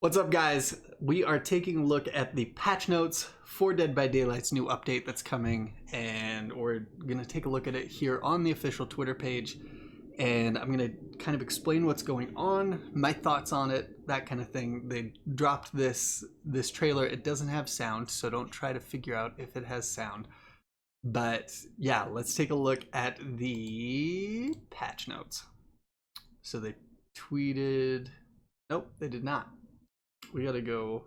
What's up, guys? We are taking a look at the patch notes for Dead by Daylight's new update that's coming, and we're going to take a look at it here on the official Twitter page, and I'm going to kind of explain what's going on, my thoughts on it, that kind of thing. They dropped this trailer. It doesn't have sound, so don't try to figure out if it has sound. But yeah, let's take a look at the patch notes. So they tweeted... Nope, they did not. We gotta go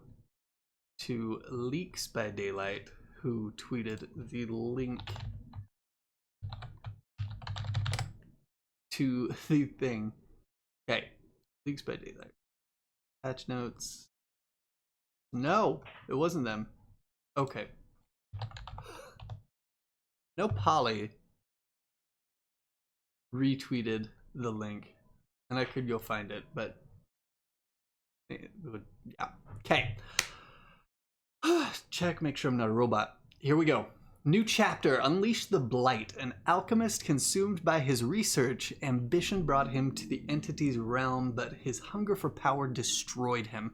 to Leaks by Daylight, who tweeted the link to the thing. Okay, Leaks by Daylight. Patch notes. No, it wasn't them. Okay. No, Polly retweeted the link, and I could go find it, but it would, yeah. Okay. Check, make sure I'm not a robot. Here we go. New chapter, Unleash the Blight. An alchemist consumed by his research, ambition brought him to the entity's realm, but his hunger for power destroyed him.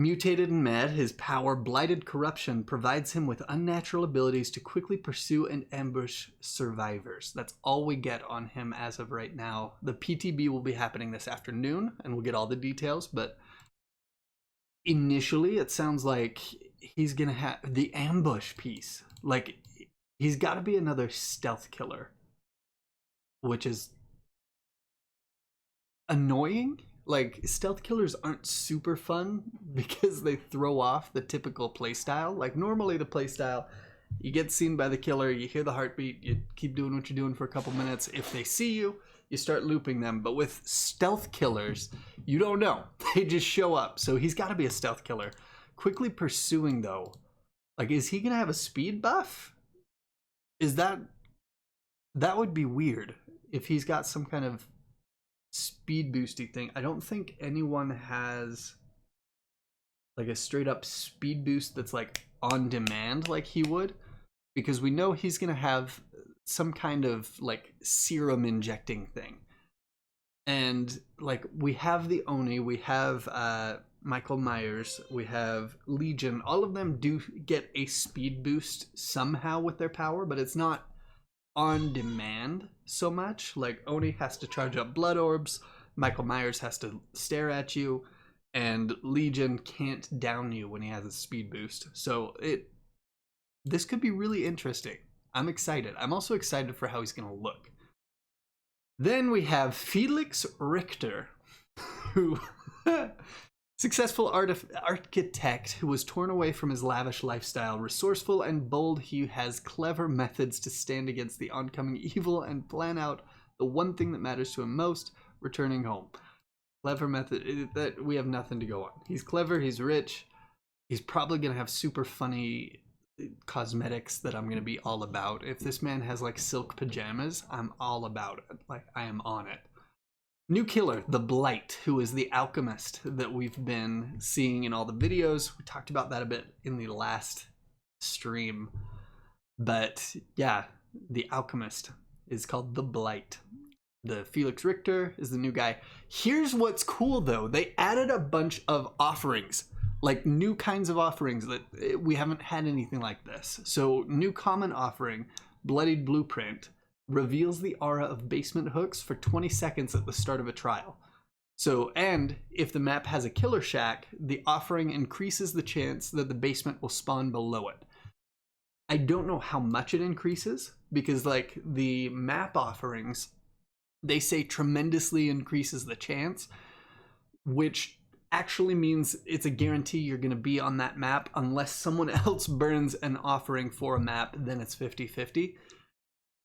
Mutated and mad, his power, blighted corruption, provides him with unnatural abilities to quickly pursue and ambush survivors. That's all we get on him as of right now. The PTB will be happening this afternoon, and we'll get all the details, but initially it sounds like he's gonna have the ambush piece. Like, he's gotta be another stealth killer, which is annoying. Like, stealth killers aren't super fun because they throw off the typical playstyle. Like, normally the playstyle, you get seen by the killer, you hear the heartbeat, you keep doing what you're doing for a couple minutes. If they see you, you start looping them. But with stealth killers, you don't know. They just show up. So he's got to be a stealth killer. Quickly pursuing, though. Like, is he going to have a speed buff? Is that would be weird if he's got some kind of speed boosty thing. I don't think anyone has like a straight up speed boost that's like on demand like he would, because we know he's gonna have some kind of like serum injecting thing. And like, we have the Oni, we have Michael Myers, we have Legion. All of them do get a speed boost somehow with their power, but it's not on demand so much. Like, Oni has to charge up blood orbs, Michael Myers has to stare at you, and Legion can't down you when he has a speed boost. So this could be really interesting. I'm excited. I'm also excited for how he's gonna look. Then we have Felix Richter, who successful architect who was torn away from his lavish lifestyle. Resourceful and bold, he has clever methods to stand against the oncoming evil and plan out the one thing that matters to him most, returning home. Clever method, that we have nothing to go on. He's clever, he's rich, he's probably going to have super funny cosmetics that I'm going to be all about. If this man has like silk pajamas, I'm all about it. Like, I am on it. New killer, the Blight, who is the Alchemist that we've been seeing in all the videos. We talked about that a bit in the last stream. But yeah, the Alchemist is called the Blight. The Felix Richter is the new guy. Here's what's cool, though. They added a bunch of offerings, like new kinds of offerings that we haven't had anything like this. So, new common offering, Bloodied Blueprint, reveals the aura of basement hooks for 20 seconds at the start of a trial. So, and if the map has a killer shack, the offering increases the chance that the basement will spawn below it. I don't know how much it increases, because like the map offerings, they say tremendously increases the chance, which actually means it's a guarantee you're going to be on that map unless someone else burns an offering for a map, then it's 50-50.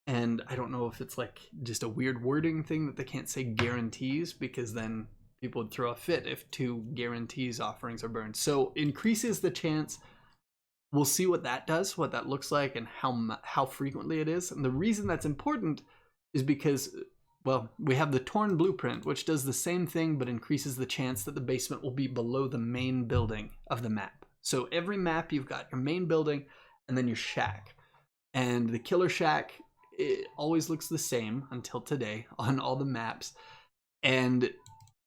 And I don't know if it's like just a weird wording thing that they can't say guarantees, because then people would throw a fit if 2 guarantees offerings are burned. So increases the chance. We'll see what that does, what that looks like, and how frequently it is. And the reason that's important is because, well, we have the Torn Blueprint, which does the same thing but increases the chance that the basement will be below the main building of the map. So every map, you've got your main building and then your shack. And the killer shack, it always looks the same until today on all the maps, and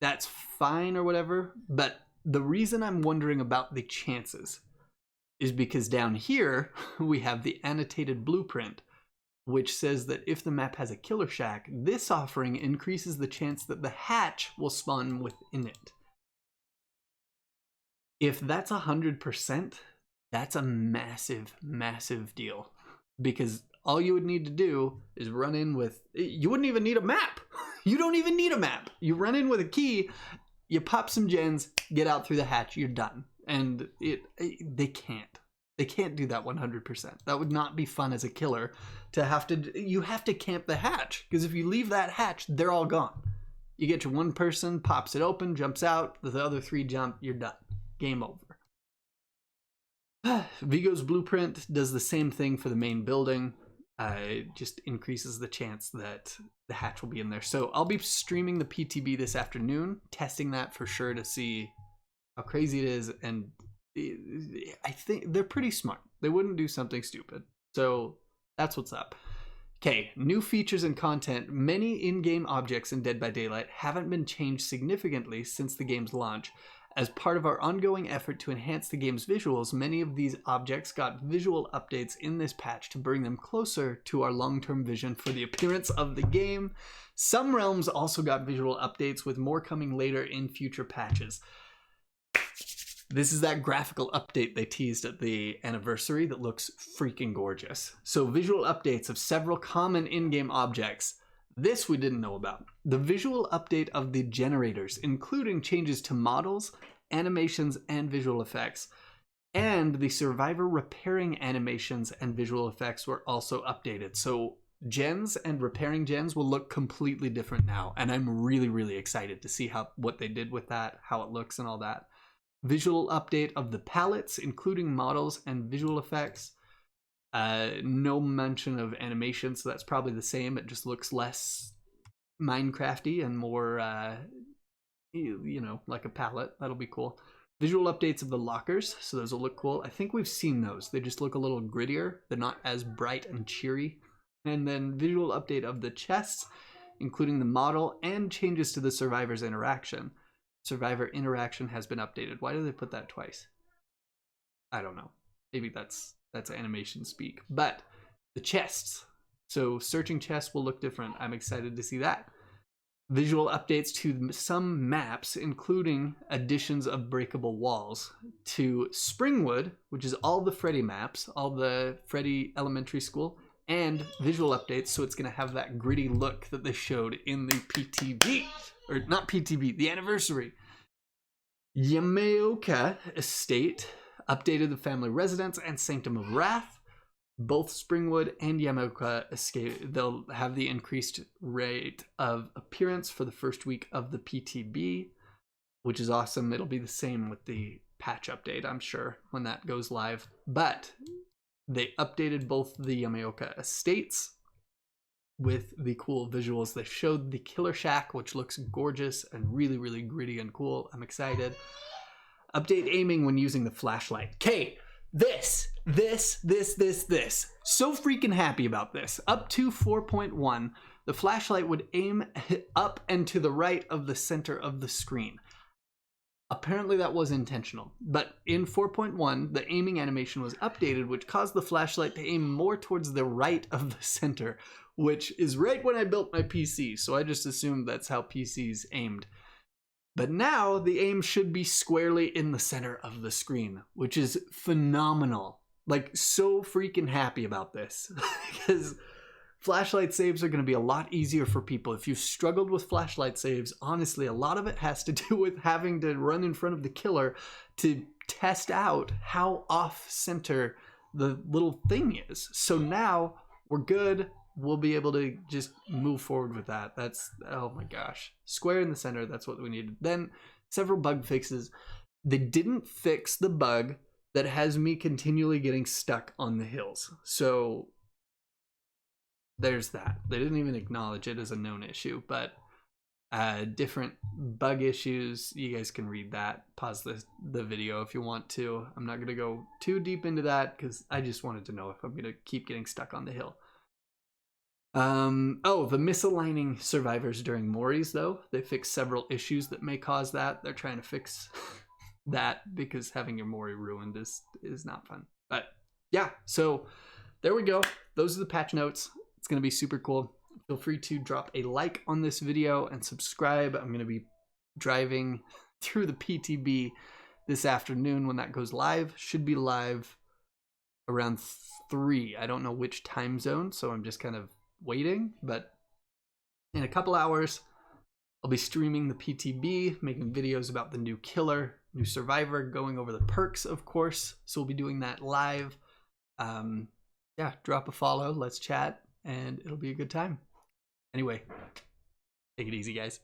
that's fine or whatever, but the reason I'm wondering about the chances is because down here we have the annotated blueprint, which says that if the map has a killer shack, this offering increases the chance that the hatch will spawn within it. If that's 100%, that's a massive, massive deal. Because all you would need to do is run in with... You wouldn't even need a map. You don't even need a map. You run in with a key, you pop some gens, get out through the hatch, you're done. And they can't. They can't do that 100%. That would not be fun as a killer to have to... You have to camp the hatch. Because if you leave that hatch, they're all gone. You get your one person, pops it open, jumps out, the other three jump, you're done. Game over. Vigo's blueprint does the same thing for the main building. It just increases the chance that the hatch will be in there. So I'll be streaming the PTB this afternoon, testing that for sure to see how crazy it is. And I think they're pretty smart. They wouldn't do something stupid. So that's what's up. Okay, new features and content. Many in-game objects in Dead by Daylight haven't been changed significantly since the game's launch. As part of our ongoing effort to enhance the game's visuals, many of these objects got visual updates in this patch to bring them closer to our long-term vision for the appearance of the game. Some realms also got visual updates, with more coming later in future patches. This is that graphical update they teased at the anniversary that looks freaking gorgeous. So visual updates of several common in-game objects. This we didn't know about. The visual update of the generators, including changes to models, animations, and visual effects. And the survivor repairing animations and visual effects were also updated. So gens and repairing gens will look completely different now. And I'm really, really excited to see what they did with that, how it looks and all that. Visual update of the palettes, including models and visual effects. No mention of animation, so that's probably the same. It just looks less Minecrafty and more, you know, like a palette. That'll be cool. Visual updates of the lockers, so those will look cool. I think we've seen those. They just look a little grittier. They're not as bright and cheery. And then visual update of the chests, including the model and changes to the survivor's interaction. Survivor interaction has been updated. Why do they put that twice? I don't know. Maybe that's animation speak. But the chests. So searching chests will look different. I'm excited to see that. Visual updates to some maps, including additions of breakable walls. To Springwood, which is all the Freddy maps, all the Freddy Elementary School, and visual updates, so it's going to have that gritty look that they showed in the PTB. Or not PTB, the anniversary. Yamaoka Estate updated the family residence and Sanctum of Wrath. Both Springwood and Yamaoka Escape, they'll have the increased rate of appearance for the first week of the PTB, which is awesome. It'll be the same with the patch update, I'm sure, when that goes live. But they updated both the Yamaoka Estates with the cool visuals. They showed the Killer Shack, which looks gorgeous and really, really gritty and cool. I'm excited. Update aiming when using the flashlight. Okay, this. So freaking happy about this. Up to 4.1, the flashlight would aim up and to the right of the center of the screen. Apparently that was intentional, but in 4.1, the aiming animation was updated, which caused the flashlight to aim more towards the right of the center, which is right when I built my PC, so I just assumed that's how PCs aimed. But now the aim should be squarely in the center of the screen, which is phenomenal. Like, so freaking happy about this. Because flashlight saves are going to be a lot easier for people. If you've struggled with flashlight saves, honestly, a lot of it has to do with having to run in front of the killer to test out how off-center the little thing is. So now we're good. We'll be able to just move forward with that. That's, oh my gosh. Square in the center, that's what we needed. Then several bug fixes. They didn't fix the bug that has me continually getting stuck on the hills. So there's that. They didn't even acknowledge it as a known issue, but different bug issues. You guys can read that. Pause the video if you want to. I'm not going to go too deep into that because I just wanted to know if I'm going to keep getting stuck on the hill. The misaligning survivors during Mori's, though. They fixed several issues that may cause that. They're trying to fix that, because having your Mori ruined is not fun. But yeah, so there we go. Those are the patch notes. It's going to be super cool. Feel free to drop a like on this video and subscribe. I'm going to be driving through the PTB this afternoon when that goes live. Should be live around 3. I don't know which time zone, so I'm just kind of waiting. But in a couple hours, I'll be streaming the PTB, making videos about the new killer, new survivor, going over the perks, of course. So we'll be doing that live. Yeah, drop a follow, let's chat, and it'll be a good time. Anyway, take it easy, guys.